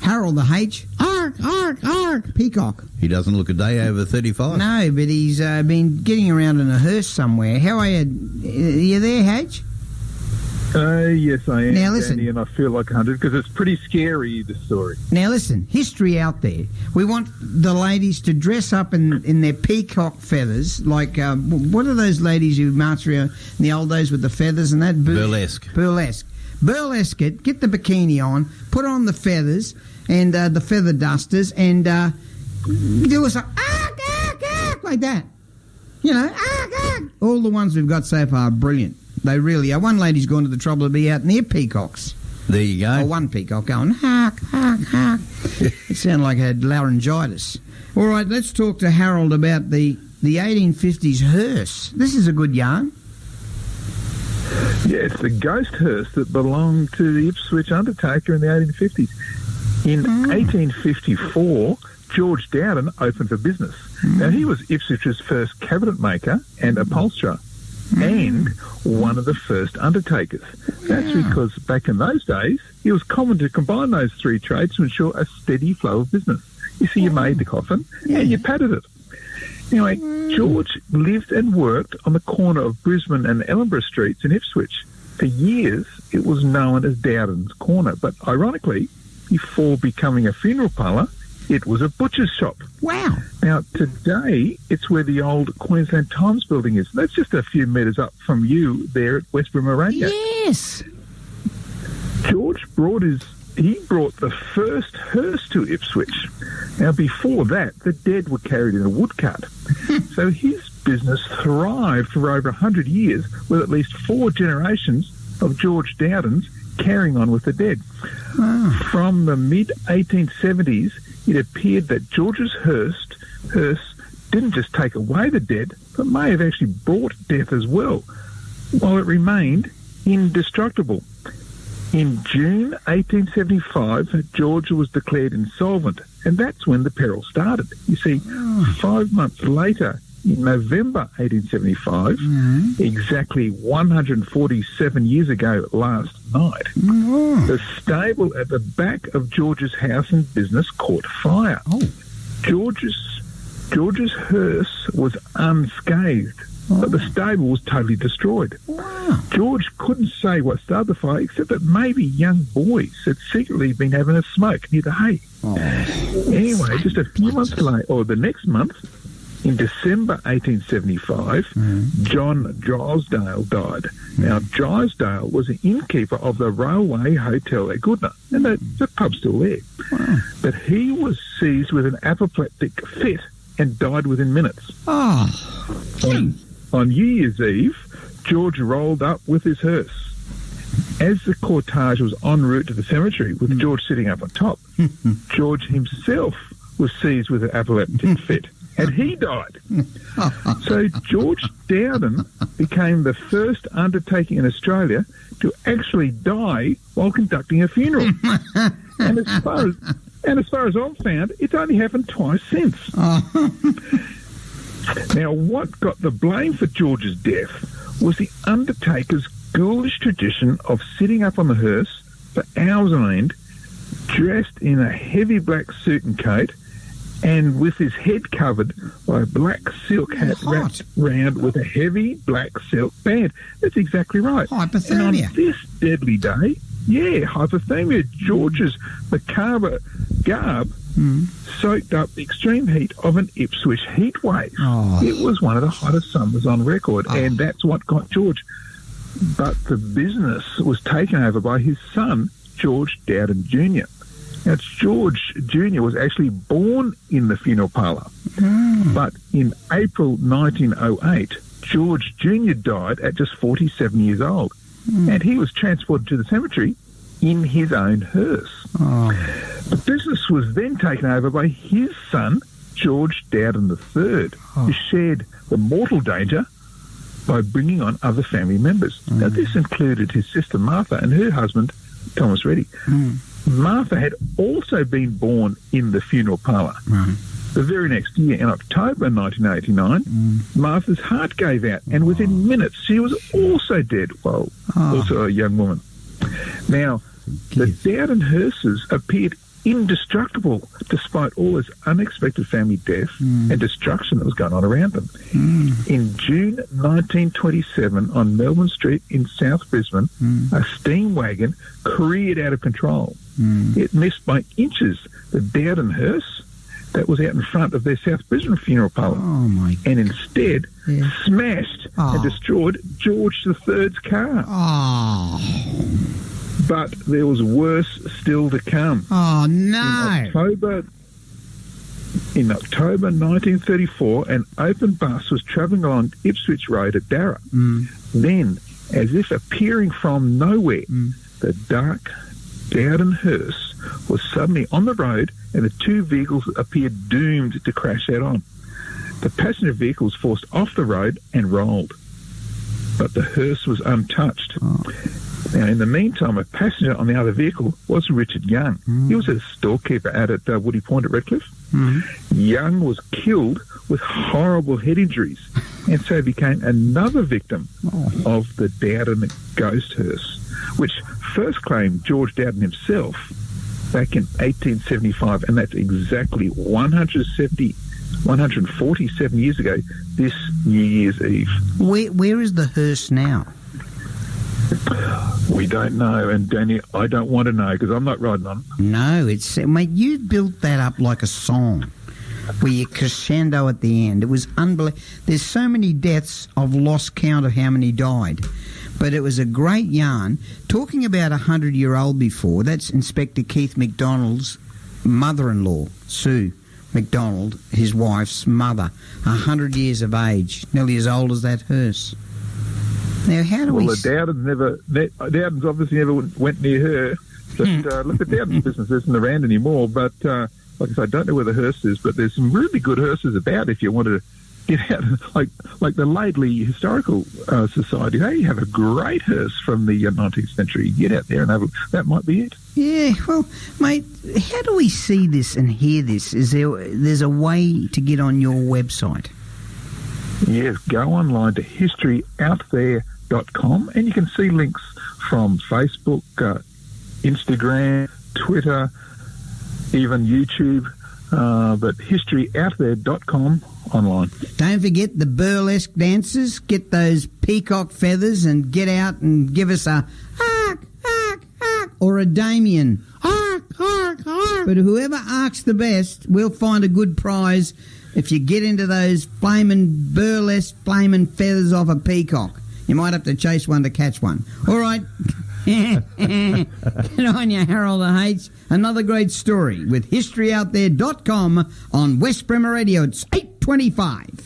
Harold the H. Ark, peacock. He doesn't look a day over 35. No, but he's been getting around in a hearse somewhere. How are you? Are you there, H? Yes, I am, now, listen, Danny, and I feel like 100 because it's pretty scary, the story. Now, listen, history out there. We want the ladies to dress up in their peacock feathers, like, what are those ladies who march around in the old days with the feathers and that? Burlesque. Burlesque it, get the bikini on, put on the feathers and the feather dusters, and do us like that. You know, all the ones we've got so far are brilliant. They really are. One lady's gone to the trouble to be out near peacocks. There you go. Or one peacock going, hark. It sounded like it had laryngitis. All right, let's talk to Harold about the 1850s hearse. This is a good yarn. Yeah, it's the ghost hearse that belonged to the Ipswich undertaker in the 1850s. In 1854, George Dowden opened for business. Now, he was Ipswich's first cabinet maker and upholsterer, and one of the first undertakers. That's because back in those days, it was common to combine those three trades to ensure a steady flow of business. You see, you made the coffin and you padded it. Anyway, George lived and worked on the corner of Brisbane and Ellenborough Streets in Ipswich. For years, it was known as Dowden's Corner, but ironically, before becoming a funeral parlour, it was a butcher's shop. Wow. Now, today, it's where the old Queensland Times building is. That's just a few metres up from you there at West Pomerania. Yes. George brought the first hearse to Ipswich. Now, before that, the dead were carried in a woodcart. So his business thrived for over 100 years with at least 4 generations of George Dowdens carrying on with the dead. Wow. From the mid-1870s, it appeared that George's hearse didn't just take away the dead, but may have actually brought death as well, while it remained indestructible. In June 1875, George was declared insolvent, and that's when the peril started. You see, 5 months later, in November 1875, exactly 147 years ago last night, the stable at the back of George's house and business caught fire. George's hearse was unscathed, but the stable was totally destroyed. Wow. George couldn't say what started the fire, except that maybe young boys had secretly been having a smoke near the hay. Anyway, just a few months later, or the next month, in December 1875, John Drysdale died. Now, Drysdale was an innkeeper of the Railway Hotel at Goodna, and the pub's still there. Wow. But he was seized with an apoplectic fit and died within minutes. On New Year's Eve, George rolled up with his hearse. As the cortege was en route to the cemetery, with George sitting up on top, George himself was seized with an apoplectic fit, and he died. So George Dowden became the first undertaking in Australia to actually die while conducting a funeral. and as far as I've found, it's only happened twice since. Now, what got the blame for George's death was the undertaker's ghoulish tradition of sitting up on the hearse for hours on end, dressed in a heavy black suit and coat, and with his head covered by a black silk hat wrapped round with a heavy black silk band. That's exactly right. Hypothermia. And on this deadly day, hypothermia, George's macabre garb soaked up the extreme heat of an Ipswich heat wave. It was one of the hottest summers on record, and that's what got George. But the business was taken over by his son, George Dowden Jr. Now, George Jr. was actually born in the funeral parlour, but in April 1908, George Jr. died at just 47 years old, and he was transported to the cemetery in his own hearse. The business was then taken over by his son, George Dowden III, who shared the mortal danger by bringing on other family members. Now, this included his sister Martha and her husband, Thomas Reddy. Martha had also been born in the funeral parlour. The very next year, in October 1989, Martha's heart gave out, and within minutes she was also dead, also a young woman. Now, the Dowden hearses appeared indestructible despite all this unexpected family death and destruction that was going on around them. In June 1927, on Melbourne Street in South Brisbane, a steam wagon careered out of control. It missed by inches the Dowden hearse that was out in front of their South Brisbane funeral parlour, and instead smashed and destroyed George III's car. But there was worse still to come. Oh, no. In October 1934, an open bus was travelling along Ipswich Road at Darra. Then, as if appearing from nowhere, the dark Dowden hearse was suddenly on the road, and the two vehicles appeared doomed to crash head on. The passenger vehicle was forced off the road and rolled, but the hearse was untouched. Now, in the meantime, a passenger on the other vehicle was Richard Young. He was a storekeeper out at Woody Point at Redcliffe. Young was killed with horrible head injuries, and so became another victim of the Dowden ghost hearse, which first claimed George Dowden himself back in 1875, and that's exactly 147 years ago, this New Year's Eve. Where is the hearse now? We don't know, and Danny, I don't want to know because I'm not riding on it. No, mate, you built that up like a song where you crescendo at the end. It was unbelievable. There's so many deaths, I've lost count of how many died. But it was a great yarn. Talking about 100-year-old before, that's Inspector Keith McDonald's mother-in-law, Sue McDonald, his wife's mother, 100 years of age, nearly as old as that hearse. Now, how do the Dowdens obviously never went near her. But look, the Dowdens business isn't around anymore. But like I said, I don't know where the hearse is, but there's some really good hearses about if you wanted to get out. Like the Laidley Historical Society, they have a great hearse from the 19th century. Get out there and have a, that might be it. Yeah, well, mate, how do we see this and hear this? There's a way to get on your website? Yes, go online to historyouthere.com and you can see links from Facebook, Instagram, Twitter, even YouTube, but historyouthere.com online. Don't forget the burlesque dancers. Get those peacock feathers and get out and give us a hark, hark, hark, or a Damien. Hark, hark, hark. But whoever arcs the best, we'll find a good prize if you get into those flaming burlesque, flaming feathers off a peacock. You might have to chase one to catch one. All right. Good on you, Harold H. Another great story with historyouthere.com on West Bremer Radio. It's 8:25.